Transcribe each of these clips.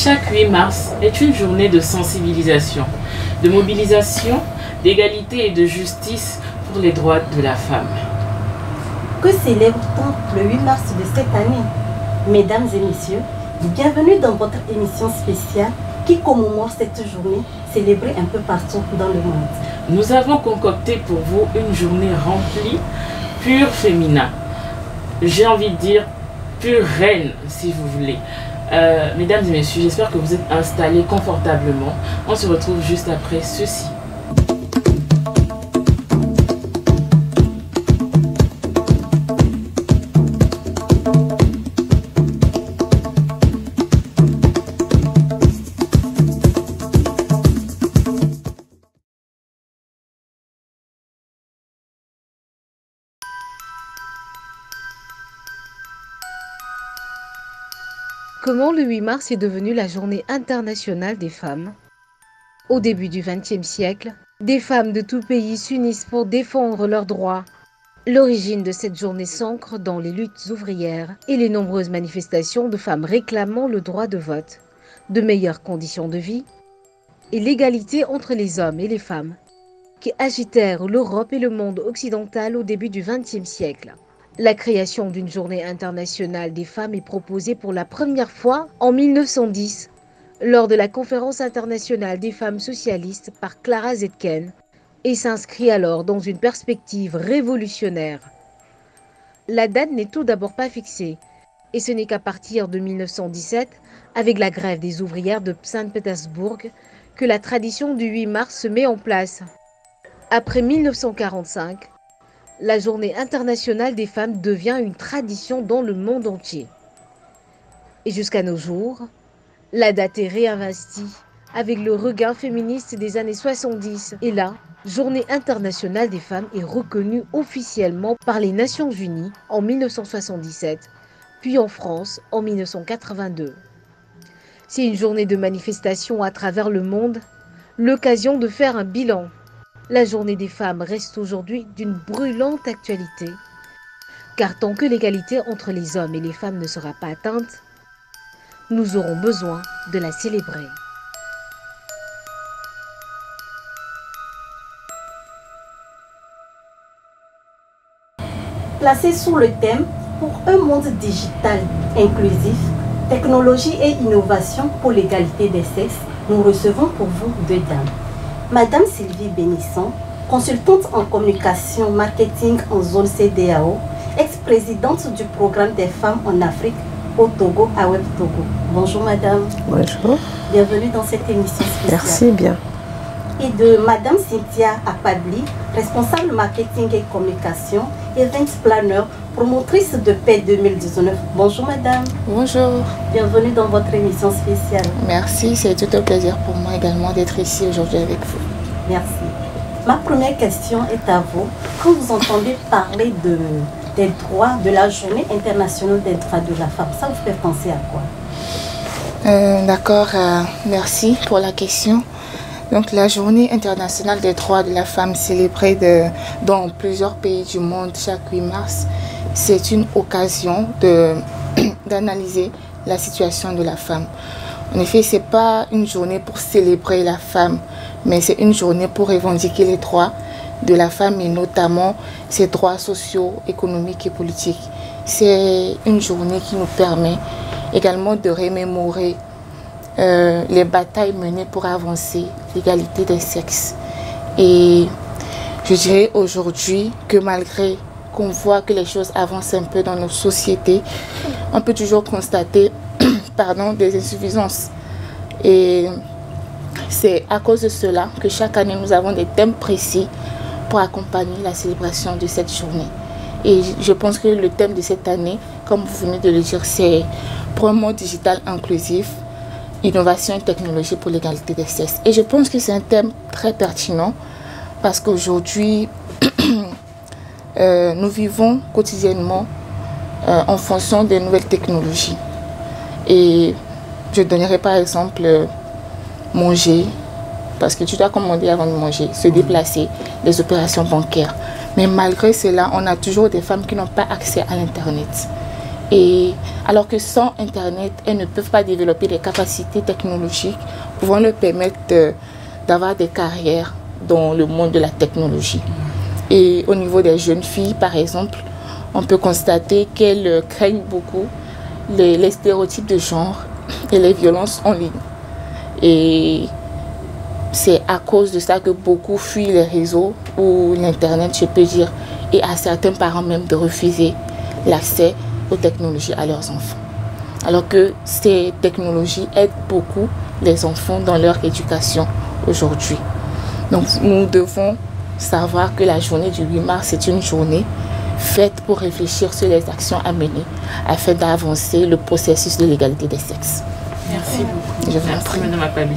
Chaque 8 mars est une journée de sensibilisation, de mobilisation, d'égalité et de justice pour les droits de la femme. Que célèbre-t-on le 8 mars de cette année? Mesdames et messieurs, bienvenue dans votre émission spéciale qui commémore cette journée célébrée un peu partout dans le monde. Nous avons concocté pour vous une journée remplie, pure féminin. J'ai envie de dire pure reine, si vous voulez. Mesdames et messieurs, j'espère que vous êtes installés confortablement. On se retrouve juste après ceci. Comment le 8 mars est devenu la journée internationale des femmes? Au début du XXe siècle, des femmes de tout pays s'unissent pour défendre leurs droits. L'origine de cette journée s'ancre dans les luttes ouvrières et les nombreuses manifestations de femmes réclamant le droit de vote, de meilleures conditions de vie et l'égalité entre les hommes et les femmes, qui agitèrent l'Europe et le monde occidental au début du XXe siècle. La création d'une journée internationale des femmes est proposée pour la première fois en 1910, lors de la conférence internationale des femmes socialistes par Clara Zetkin, et s'inscrit alors dans une perspective révolutionnaire. La date n'est tout d'abord pas fixée, et ce n'est qu'à partir de 1917, avec la grève des ouvrières de Saint-Pétersbourg, que la tradition du 8 mars se met en place. Après 1945, la Journée internationale des femmes devient une tradition dans le monde entier. Et jusqu'à nos jours, la date est réinvestie avec le regain féministe des années 70. Et la Journée internationale des femmes est reconnue officiellement par les Nations Unies en 1977, puis en France en 1982. C'est une journée de manifestation à travers le monde, l'occasion de faire un bilan. La journée des femmes reste aujourd'hui d'une brûlante actualité, car tant que l'égalité entre les hommes et les femmes ne sera pas atteinte, nous aurons besoin de la célébrer. Placé sous le thème « Pour un monde digital inclusif, technologie et innovation pour l'égalité des sexes », nous recevons pour vous deux dames. Madame Sylvie Bénisson, consultante en communication marketing en zone CEDEAO, ex-présidente du programme des femmes en Afrique au Togo, à Web Togo. Bonjour madame. Bonjour. Bienvenue dans cette émission spéciale. Merci bien. Et de madame Cynthia Apabli, responsable marketing et communication, event planner, promotrice de paix 2019. Bonjour madame. Bonjour. Bienvenue dans votre émission spéciale. Merci, c'est tout un plaisir pour moi également d'être ici aujourd'hui avec vous. Merci. Ma première question est à vous. Quand vous entendez parler des droits, de la Journée internationale des droits de la femme, ça vous fait penser à quoi? D'accord, merci pour la question. Donc la Journée internationale des droits de la femme célébrée dans plusieurs pays du monde chaque 8 mars, c'est une occasion d'analyser la situation de la femme. En effet, ce n'est pas une journée pour célébrer la femme, mais c'est une journée pour revendiquer les droits de la femme et notamment ses droits sociaux, économiques et politiques. C'est une journée qui nous permet également de remémorer les batailles menées pour avancer l'égalité des sexes. Et je dirais aujourd'hui que malgré qu'on voit que les choses avancent un peu dans nos sociétés, on peut toujours constater des insuffisances. Et c'est à cause de cela que chaque année nous avons des thèmes précis pour accompagner la célébration de cette journée. Et je pense que le thème de cette année, comme vous venez de le dire, c'est pour un monde digital inclusif, innovation et technologie pour l'égalité des sexes. Et je pense que c'est un thème très pertinent parce qu'aujourd'hui, nous vivons quotidiennement en fonction des nouvelles technologies. Et je donnerai par exemple manger, parce que tu dois commander avant de manger, se déplacer, les opérations bancaires. Mais malgré cela, on a toujours des femmes qui n'ont pas accès à l'Internet. Et alors que sans Internet, elles ne peuvent pas développer des capacités technologiques pouvant leur permettre d'avoir des carrières dans le monde de la technologie. Et au niveau des jeunes filles, par exemple, on peut constater qu'elles craignent beaucoup les stéréotypes de genre et les violences en ligne. Et c'est à cause de ça que beaucoup fuient les réseaux ou l'Internet, je peux dire, et à certains parents même de refuser l'accès aux technologies à leurs enfants. Alors que ces technologies aident beaucoup les enfants dans leur éducation aujourd'hui. Donc nous devons savoir que la journée du 8 mars est une journée faite pour réfléchir sur les actions à mener afin d'avancer le processus de l'égalité des sexes. Merci beaucoup. Merci Madame Apabli.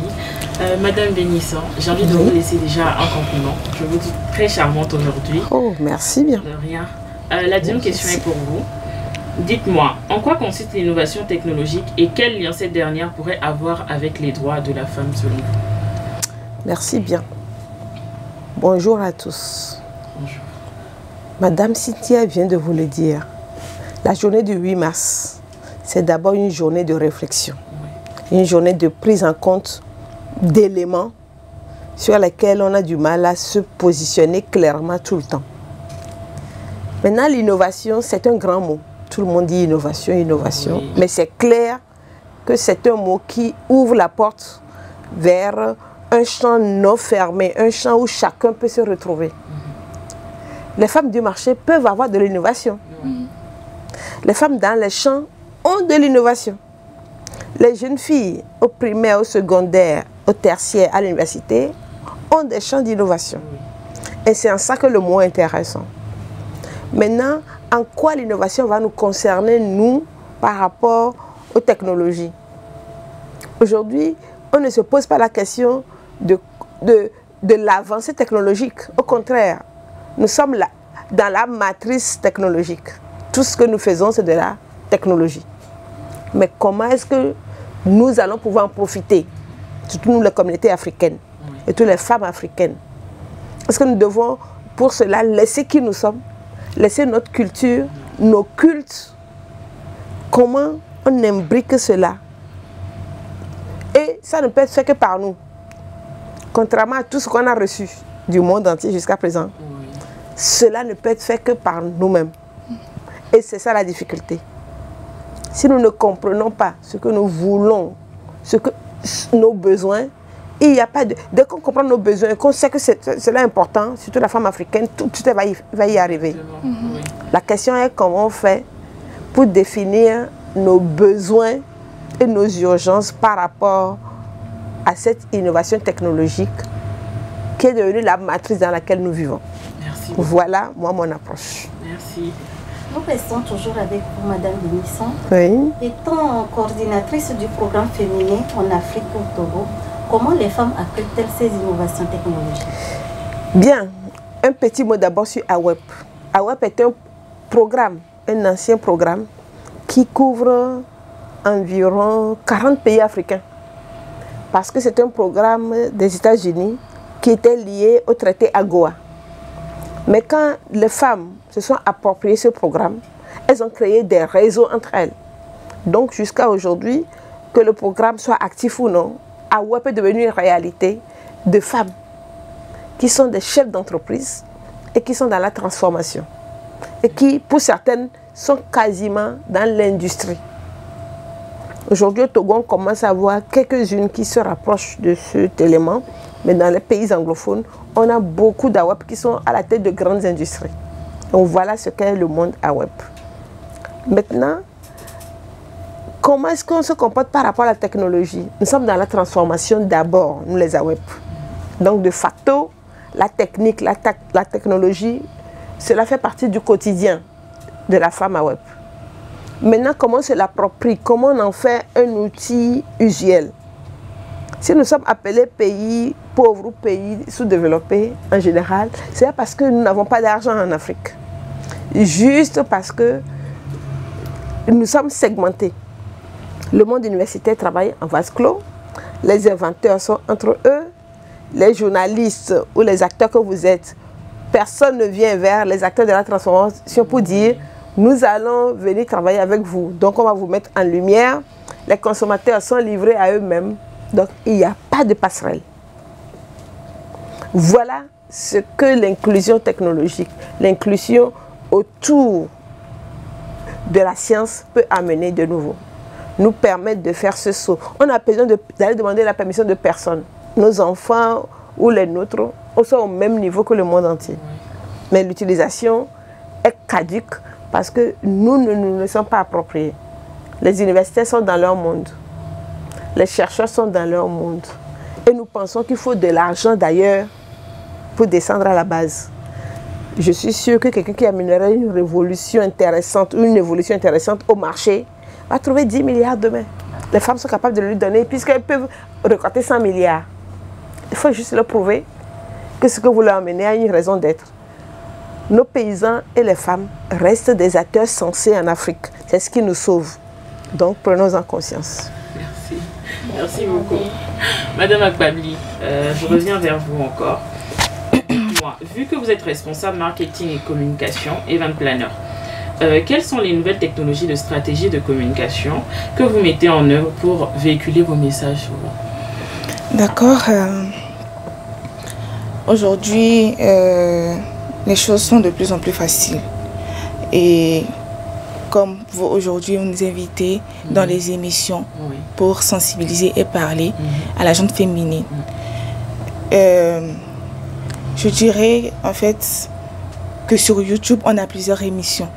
Madame Bénissant, j'ai envie de vous laisser déjà un compliment. Je vous dis très charmante aujourd'hui. Oh, merci bien. De rien. La deuxième question est pour vous. Dites-moi, en quoi consiste l'innovation technologique et quel lien cette dernière pourrait avoir avec les droits de la femme selon vous? Merci bien. Bonjour à tous. Bonjour. Madame Cynthia vient de vous le dire. La journée du 8 mars, c'est d'abord une journée de réflexion. Une journée de prise en compte d'éléments sur lesquels on a du mal à se positionner clairement tout le temps. Maintenant, l'innovation, c'est un grand mot. Tout le monde dit innovation, innovation. Oui. Mais c'est clair que c'est un mot qui ouvre la porte vers un champ non fermé, un champ où chacun peut se retrouver. Les femmes du marché peuvent avoir de l'innovation. Les femmes dans les champs ont de l'innovation. Les jeunes filles au primaire, au secondaire, au tertiaire, à l'université ont des champs d'innovation. Et c'est en ça que le mot est intéressant. Maintenant, en quoi l'innovation va nous concerner, nous, par rapport aux technologies? Aujourd'hui, on ne se pose pas la question de l'avancée technologique. Au contraire, nous sommes là, dans la matrice technologique. Tout ce que nous faisons, c'est de la technologie. Mais comment est-ce que nous allons pouvoir en profiter? Surtout nous, les communautés africaines et toutes les femmes africaines. Est-ce que nous devons, pour cela, laisser qui nous sommes, laisser notre culture, nos cultes? Comment on imbrique cela? Et ça ne peut être fait que par nous. Contrairement à tout ce qu'on a reçu du monde entier jusqu'à présent, cela ne peut être fait que par nous-mêmes. Et c'est ça la difficulté. Si nous ne comprenons pas ce que nous voulons, nos besoins, il n'y a pas de... Dès qu'on comprend nos besoins, qu'on sait que cela est important, surtout la femme africaine, tout va y arriver. La question est comment on fait pour définir nos besoins et nos urgences par rapport à cette innovation technologique qui est devenue la matrice dans laquelle nous vivons. Merci. Voilà, moi, mon approche. Merci. Nous restons toujours avec vous, Madame Bénissant. Oui. Étant coordinatrice du programme féminin en Afrique au Togo, comment les femmes accueillent-elles ces innovations technologiques? Bien, un petit mot d'abord sur AWEP. AWEP est un programme, un ancien programme qui couvre environ 40 pays africains. Parce que c'est un programme des États-Unis qui était lié au traité AGOA. Mais quand les femmes se sont appropriées ce programme, elles ont créé des réseaux entre elles. Donc jusqu'à aujourd'hui, que le programme soit actif ou non, AWEP est devenu une réalité de femmes qui sont des chefs d'entreprise et qui sont dans la transformation. Et qui, pour certaines, sont quasiment dans l'industrie. Aujourd'hui, au Togo, on commence à voir quelques-unes qui se rapprochent de cet élément. Mais dans les pays anglophones, on a beaucoup d'AWEP qui sont à la tête de grandes industries. Donc voilà ce qu'est le monde AWEP. Maintenant, comment est-ce qu'on se comporte par rapport à la technologie? Nous sommes dans la transformation d'abord, nous les AWEP. Donc de facto, la technique, la technologie, cela fait partie du quotidien de la femme AWEP. Maintenant, comment on se l'approprie? Comment on en fait un outil usuel? Si nous sommes appelés pays pauvres ou pays sous-développés en général, c'est parce que nous n'avons pas d'argent en Afrique. Juste parce que nous sommes segmentés. Le monde universitaire travaille en vase clos, les inventeurs sont entre eux, les journalistes ou les acteurs que vous êtes, personne ne vient vers les acteurs de la transformation pour dire Nous allons venir travailler avec vous. Donc, on va vous mettre en lumière. Les consommateurs sont livrés à eux-mêmes. Donc, il n'y a pas de passerelle. Voilà ce que l'inclusion technologique, l'inclusion autour de la science peut amener de nouveau. Nous permettre de faire ce saut. On a besoin d'aller demander la permission de personne. Nos enfants ou les nôtres sont au même niveau que le monde entier. Mais l'utilisation est caduque parce que nous ne nous sommes pas appropriés. Les universités sont dans leur monde. Les chercheurs sont dans leur monde. Et nous pensons qu'il faut de l'argent d'ailleurs pour descendre à la base. Je suis sûre que quelqu'un qui amènerait une révolution intéressante ou une évolution intéressante au marché va trouver 10 milliards demain. Les femmes sont capables de lui donner puisqu'elles peuvent récolter 100 milliards. Il faut juste leur prouver que ce que vous leur amenez a une raison d'être. Nos paysans et les femmes restent des acteurs sensés en Afrique. C'est ce qui nous sauve. Donc prenons-en conscience. Merci. Merci beaucoup. Madame Akpabli, je reviens vers vous encore. Vu que vous êtes responsable marketing et communication, event planner, quelles sont les nouvelles technologies de stratégie de communication que vous mettez en œuvre pour véhiculer vos messages? D'accord. Aujourd'hui, les choses sont de plus en plus faciles. Et comme vous, aujourd'hui, vous nous invitez dans les émissions pour sensibiliser et parler à la gente féminine. Je dirais en fait que sur YouTube, on a plusieurs émissions.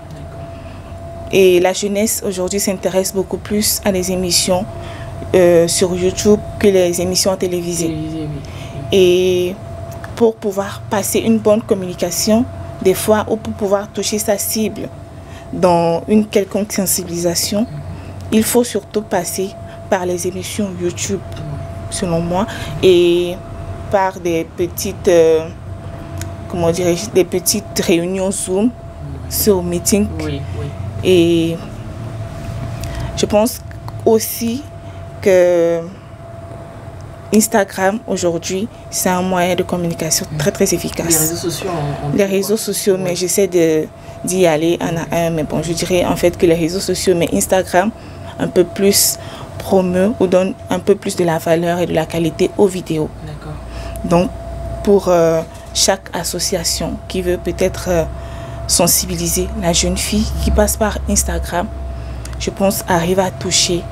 Et la jeunesse aujourd'hui s'intéresse beaucoup plus à les émissions sur YouTube que les émissions télévisées. Et pour pouvoir passer une bonne communication, des fois, ou pour pouvoir toucher sa cible dans une quelconque sensibilisation, il faut surtout passer par les émissions YouTube, selon moi, et par des petites... comment dirais-je, des petites réunions Zoom sur Meeting. Et je pense aussi que Instagram aujourd'hui, c'est un moyen de communication très efficace. Les réseaux sociaux, les réseaux sociaux, mais j'essaie d'y aller un à un. Mais bon, je dirais en fait que les réseaux sociaux, mais Instagram, un peu plus promeut ou donne un peu plus de la valeur et de la qualité aux vidéos. Donc, pour chaque association qui veut peut-être sensibiliser la jeune fille qui passe par Instagram, je pense arrive à toucher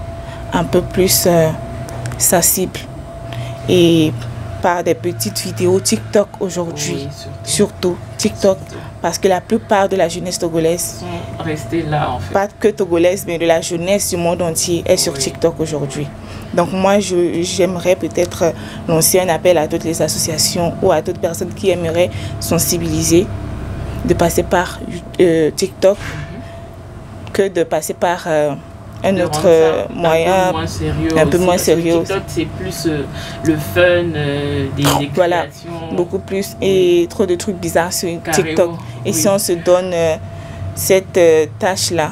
un peu plus sa cible. Et par des petites vidéos TikTok aujourd'hui, surtout TikTok, parce que la plupart de la jeunesse togolaise, sont restés là en fait. Pas que togolaise, mais de la jeunesse du monde entier est sur TikTok aujourd'hui. Donc moi, j'aimerais peut-être lancer un appel à toutes les associations ou à d'autres personnes qui aimeraient sensibiliser, de passer par TikTok, que de passer par un autre moyen un peu moins sérieux. TikTok, c'est plus le fun, des créations. Voilà, beaucoup plus. Et trop de trucs bizarres sur TikTok. Et si on se donne cette tâche-là,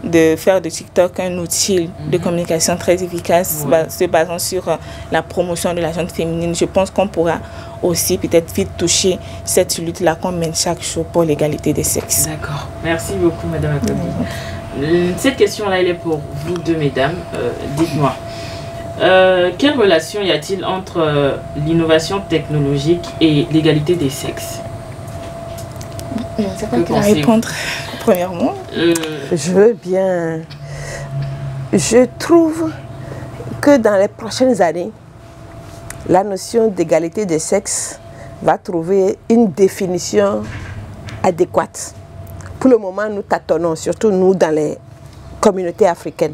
de faire de TikTok un outil de communication très efficace, se basant sur la promotion de la gente féminine, je pense qu'on pourra aussi peut-être vite toucher cette lutte-là qu'on mène chaque jour pour l'égalité des sexes. D'accord. Merci beaucoup, Madame Akpabli. Cette question-là, elle est pour vous deux, mesdames. Dites-moi, quelle relation y a-t-il entre l'innovation technologique et l'égalité des sexes? Je ne sais pas comment répondre. Premièrement, je veux bien. Je trouve que dans les prochaines années, la notion d'égalité des sexes va trouver une définition adéquate. Pour le moment, nous tâtonnons, surtout nous dans les communautés africaines.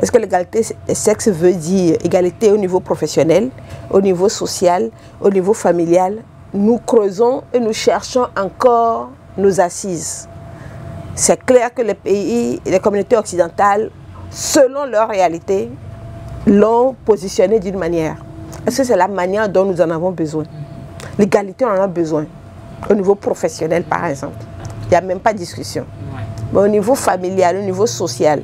Est-ce que l'égalité des sexes veut dire égalité au niveau professionnel, au niveau social, au niveau familial? Nous creusons et nous cherchons encore nos assises. C'est clair que les pays et les communautés occidentales, selon leur réalité, l'ont positionné d'une manière. Est-ce que c'est la manière dont nous en avons besoin? L'égalité, on en a besoin. Au niveau professionnel, par exemple. Il n'y a même pas de discussion. Mais au niveau familial, au niveau social,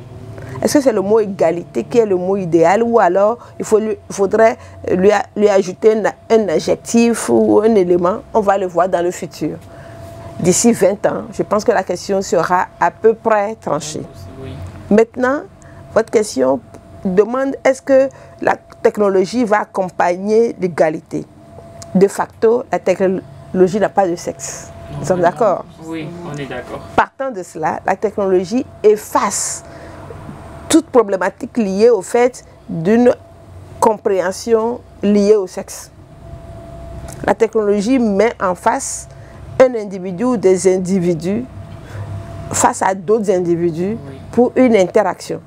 est-ce que c'est le mot égalité qui est le mot idéal ou alors il faudrait lui ajouter un adjectif ou un élément? On va le voir dans le futur. d'ici 20 ans, je pense que la question sera à peu près tranchée. Oui. Maintenant, votre question demande est-ce que la technologie va accompagner l'égalité? De facto, la technologie n'a pas de sexe. Nous sommes d'accord? Oui, on est d'accord. Partant de cela, la technologie efface toute problématique liée au fait d'une compréhension liée au sexe. La technologie met en face un individu ou des individus face à d'autres individus pour une interaction.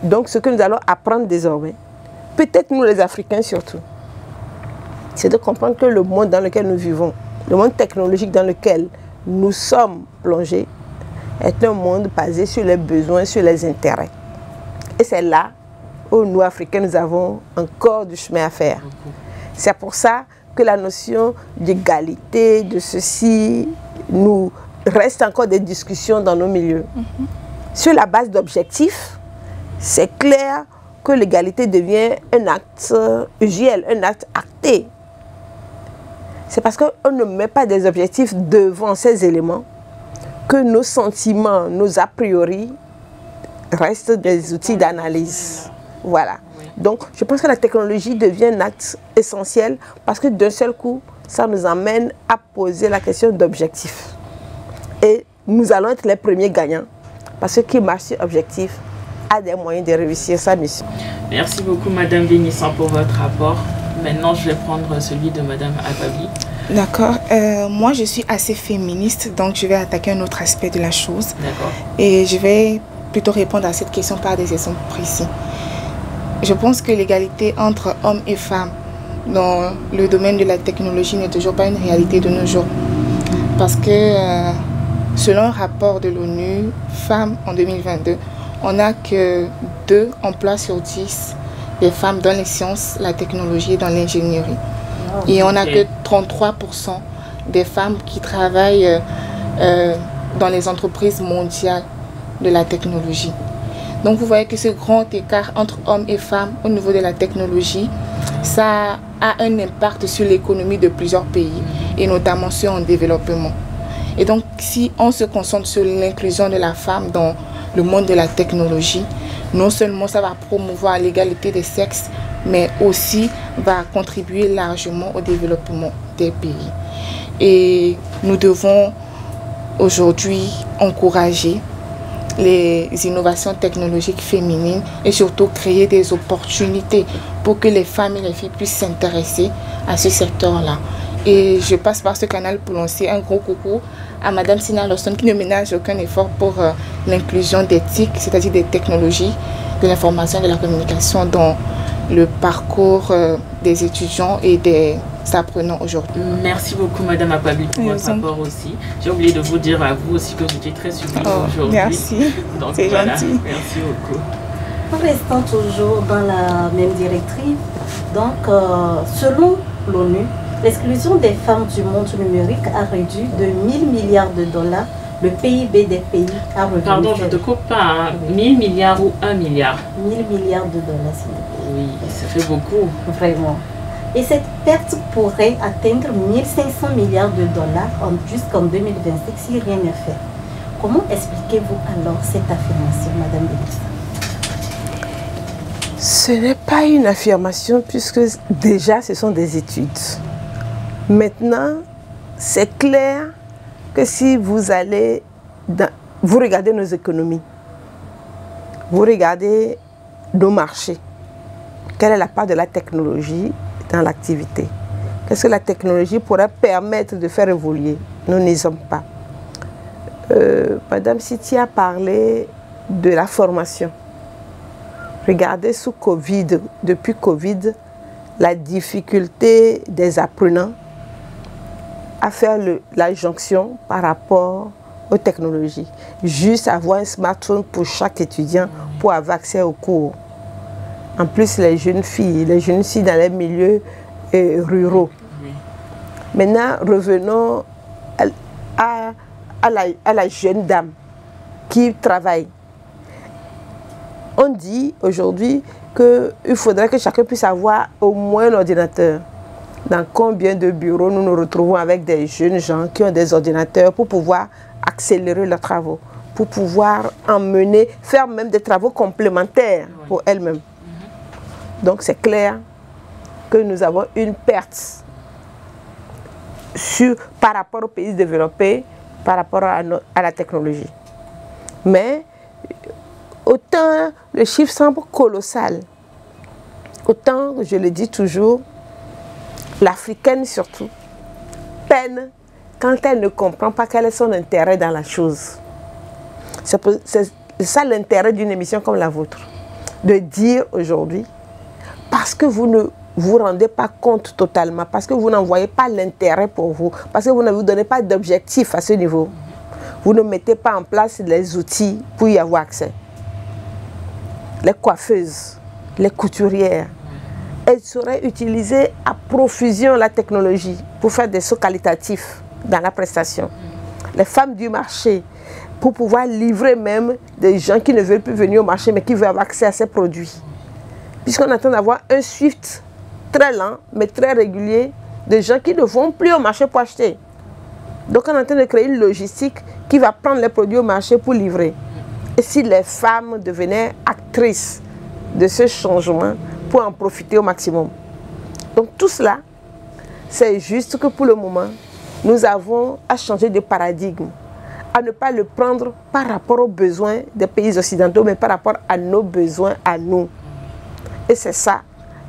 Donc ce que nous allons apprendre désormais, peut-être nous les Africains surtout, c'est de comprendre que le monde dans lequel nous vivons, le monde technologique dans lequel nous sommes plongés, est un monde basé sur les besoins, sur les intérêts. Et c'est là où nous, Africains, nous avons encore du chemin à faire. C'est pour ça que la notion d'égalité, de ceci, nous reste encore des discussions dans nos milieux. Sur la base d'objectifs, c'est clair que l'égalité devient un acte usuel, un acte acté. C'est parce qu'on ne met pas des objectifs devant ces éléments que nos sentiments, nos a priori restent des outils d'analyse. Voilà. Donc, je pense que la technologie devient un acte essentiel parce que d'un seul coup, ça nous amène à poser la question d'objectif. Et nous allons être les premiers gagnants parce que qui marche sur objectif a des moyens de réussir sa mission. Merci beaucoup, Madame Bénisson, pour votre rapport. Maintenant, je vais prendre celui de Madame Apabli. D'accord. Moi, je suis assez féministe, donc je vais attaquer un autre aspect de la chose. D'accord. Et je vais plutôt répondre à cette question par des exemples précis. Je pense que l'égalité entre hommes et femmes dans le domaine de la technologie n'est toujours pas une réalité de nos jours. Parce que selon un rapport de l'ONU, femmes en 2022, on n'a que 2 emplois sur 10 des femmes dans les sciences, la technologie et dans l'ingénierie. Et on n'a que 33% des femmes qui travaillent dans les entreprises mondiales de la technologie. Donc vous voyez que ce grand écart entre hommes et femmes au niveau de la technologie, ça a un impact sur l'économie de plusieurs pays et notamment ceux en développement. Et donc si on se concentre sur l'inclusion de la femme dans le monde de la technologie, non seulement ça va promouvoir l'égalité des sexes, mais aussi va contribuer largement au développement des pays. Et nous devons aujourd'hui encourager les innovations technologiques féminines et surtout créer des opportunités pour que les femmes et les filles puissent s'intéresser à ce secteur-là. Et je passe par ce canal pour lancer un gros coucou à Madame Sina Lawson qui ne ménage aucun effort pour l'inclusion des TIC, c'est-à-dire des technologies de l'information et de la communication dans le parcours des étudiants et des apprenants aujourd'hui. Merci beaucoup, Madame Apabli, pour votre rapport aussi. J'ai oublié de vous dire à vous aussi que vous étiez très sublime aujourd'hui. Merci, c'est gentil. Merci beaucoup. En restant toujours dans la même directive, donc selon l'ONU, l'exclusion des femmes du monde numérique a réduit de 1000 milliards de dollars le PIB des pays à revenu. Pardon, je ne te coupe pas, hein. 1000 milliards ou 1 milliard? 1000 milliards de dollars, s'il vous plaît. Oui, ça fait beaucoup. Vraiment. Et cette perte pourrait atteindre 1500 milliards de dollars jusqu'en 2025 si rien n'est fait. Comment expliquez-vous alors cette affirmation, Madame Bénisson? Ce n'est pas une affirmation puisque déjà ce sont des études. Maintenant, c'est clair que si vous allez, vous regardez nos économies, vous regardez nos marchés, quelle est la part de la technologie dans l'activité? Qu'est-ce que la technologie pourrait permettre de faire évoluer? Nous n'y sommes pas. Madame Siti a parlé de la formation. Regardez sous Covid, depuis Covid, la difficulté des apprenants à faire la jonction par rapport aux technologies. Juste avoir un smartphone pour chaque étudiant pour avoir accès aux cours. En plus, les jeunes filles dans les milieux ruraux. Maintenant, revenons à la jeune dame qui travaille. On dit aujourd'hui qu'il faudrait que chacun puisse avoir au moins un ordinateur. dans combien de bureaux nous nous retrouvons avec des jeunes gens qui ont des ordinateurs pour pouvoir accélérer leurs travaux, pour pouvoir emmener, faire même des travaux complémentaires pour elles-mêmes. Donc c'est clair que nous avons une perte par rapport aux pays développés, par rapport à la technologie. Mais autant le chiffre semble colossal, autant, je le dis toujours, l'Africaine surtout peine quand elle ne comprend pas quel est son intérêt dans la chose. C'est ça l'intérêt d'une émission comme la vôtre, de dire aujourd'hui, parce que vous ne vous rendez pas compte totalement, parce que vous n'en voyez pas l'intérêt pour vous, parce que vous ne vous donnez pas d'objectif à ce niveau, vous ne mettez pas en place les outils pour y avoir accès. Les coiffeuses, les couturières, elles sauraient utiliser à profusion la technologie pour faire des sauts qualitatifs dans la prestation. Les femmes du marché, pour pouvoir livrer même des gens qui ne veulent plus venir au marché mais qui veulent avoir accès à ces produits. Puisqu'on attend d'avoir un Swift très lent mais très régulier de gens qui ne vont plus au marché pour acheter. Donc on est en train de créer une logistique qui va prendre les produits au marché pour livrer. Et si les femmes devenaient actrices de ce changement pour en profiter au maximum. Donc tout cela, c'est juste que pour le moment, nous avons à changer de paradigme, à ne pas le prendre par rapport aux besoins des pays occidentaux, mais par rapport à nos besoins à nous. Et c'est ça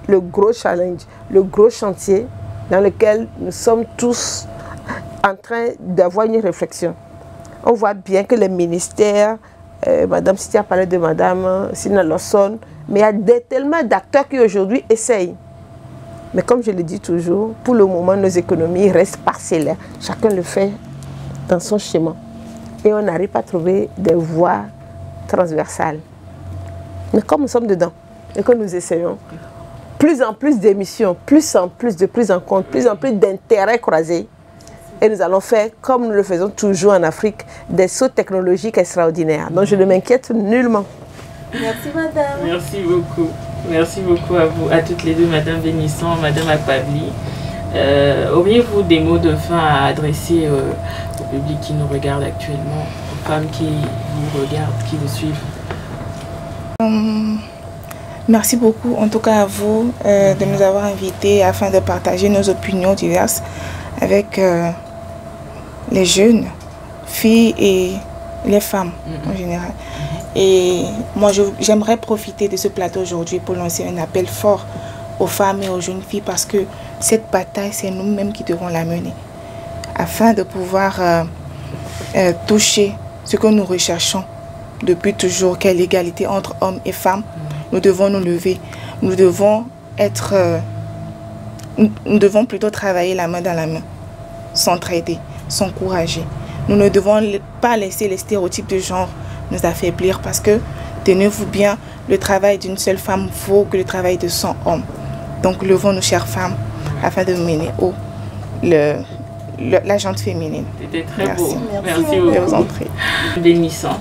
le gros challenge, le gros chantier dans lequel nous sommes tous en train d'avoir une réflexion. On voit bien que les ministères, Madame Cynthia parlait de Madame Sina Lawson, mais il y a tellement d'acteurs qui aujourd'hui essayent. Mais comme je le dis toujours, pour le moment, nos économies restent parcellaires. Chacun le fait dans son schéma. Et on n'arrive pas à trouver des voies transversales. Mais comme nous sommes dedans et que nous essayons, plus en plus d'émissions, plus en plus de prise en compte, plus en plus d'intérêts croisés. Et nous allons faire, comme nous le faisons toujours en Afrique, des sauts technologiques extraordinaires. Donc je ne m'inquiète nullement. Merci madame. Merci beaucoup. Merci beaucoup à vous, à toutes les deux, Madame Bénisson, Madame Akpabli. Auriez-vous des mots de fin à adresser au public qui nous regarde actuellement, aux femmes qui vous regardent, qui vous suivent? Merci beaucoup, en tout cas à vous, de nous avoir invités afin de partager nos opinions diverses avec les jeunes filles et les femmes en général. Et moi, j'aimerais profiter de ce plateau aujourd'hui pour lancer un appel fort aux femmes et aux jeunes filles parce que cette bataille, c'est nous-mêmes qui devons la mener afin de pouvoir toucher ce que nous recherchons depuis toujours, qu'est l'égalité entre hommes et femmes. Nous devons nous lever, nous devons plutôt travailler la main dans la main, s'entraider, s'encourager. Nous ne devons pas laisser les stéréotypes de genre nous affaiblir parce que, tenez-vous bien, le travail d'une seule femme vaut que le travail de 100 hommes. Donc levons-nous, chères femmes, afin de mener haut la gente féminine. C'était très Merci. beau. Merci beaucoup. Je vous en prie. Bénissant.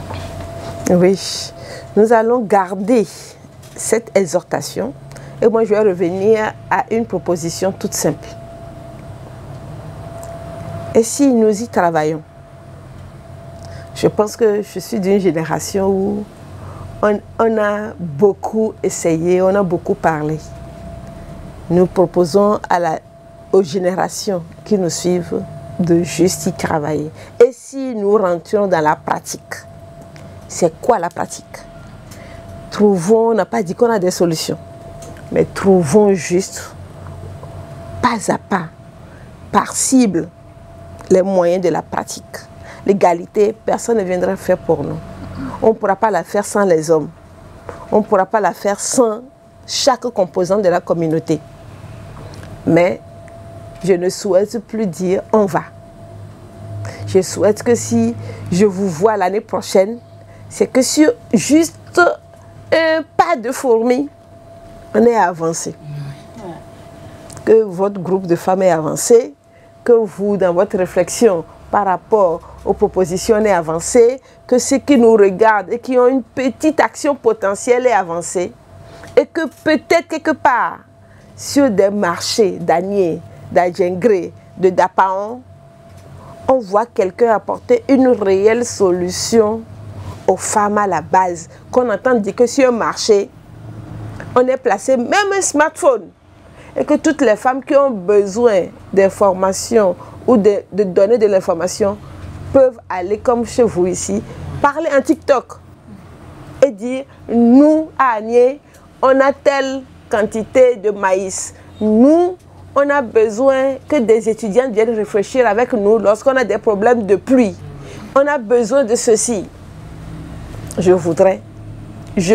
Oui, nous allons garder cette exhortation et moi je vais revenir à une proposition toute simple. Et si nous y travaillons? Je pense que je suis d'une génération où on a beaucoup essayé, on a beaucoup parlé. Nous proposons aux générations qui nous suivent de juste y travailler. Et si nous rentrons dans la pratique? C'est quoi la pratique? Trouvons, on n'a pas dit qu'on a des solutions, mais trouvons juste, pas à pas, par cible, les moyens de la pratique. L'égalité, personne ne viendra faire pour nous. On ne pourra pas la faire sans les hommes. On ne pourra pas la faire sans chaque composant de la communauté. Mais je ne souhaite plus dire « on va ». Je souhaite que si je vous vois l'année prochaine, c'est que sur juste un pas de fourmi, on est avancé. Que votre groupe de femmes est avancé, que vous, dans votre réflexion par rapport aux propositions, est avancé, que ceux qui nous regardent et qui ont une petite action potentielle est avancée, et que peut-être quelque part, sur des marchés daniers, d'Adjengré, de Dapaon, on voit quelqu'un apporter une réelle solution aux femmes à la base. Qu'on entend dire que sur un marché, on est placé même un smartphone. Et que toutes les femmes qui ont besoin d'informations ou de donner de l'information peuvent aller comme chez vous ici, parler en TikTok et dire, nous à Agné, on a telle quantité de maïs. Nous, on a besoin que des étudiants viennent réfléchir avec nous lorsqu'on a des problèmes de pluie. On a besoin de ceci. Je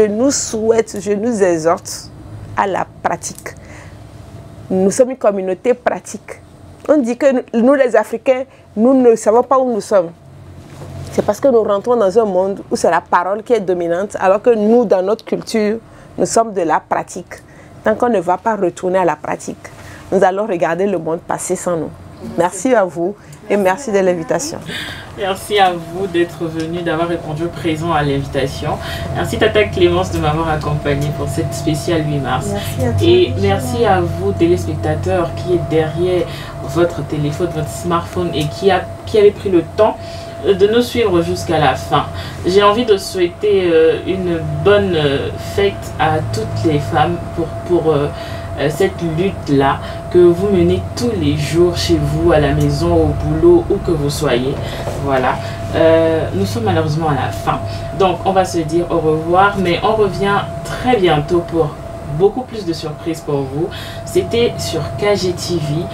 nous souhaite, je nous exhorte à la pratique. Nous sommes une communauté pratique. On dit que nous les Africains, nous ne savons pas où nous sommes. C'est parce que nous rentrons dans un monde où c'est la parole qui est dominante, alors que nous, dans notre culture, nous sommes de la pratique. Tant qu'on ne va pas retourner à la pratique, nous allons regarder le monde passer sans nous. Merci à vous et merci de l'invitation. Merci à vous d'être venu, d'avoir répondu présent à l'invitation. Merci Tata Clémence de m'avoir accompagné pour cette spéciale 8 mars. Merci à toi. Et merci à vous téléspectateurs qui êtes derrière votre téléphone, votre smartphone et qui avez pris le temps de nous suivre jusqu'à la fin. J'ai envie de souhaiter une bonne fête à toutes les femmes pour cette lutte-là que vous menez tous les jours chez vous, à la maison, au boulot, où que vous soyez. Voilà. Nous sommes malheureusement à la fin. Donc, on va se dire au revoir, mais on revient très bientôt pour beaucoup plus de surprises pour vous. C'était sur KGTV.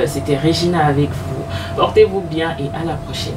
C'était Regina avec vous. Portez-vous bien et à la prochaine.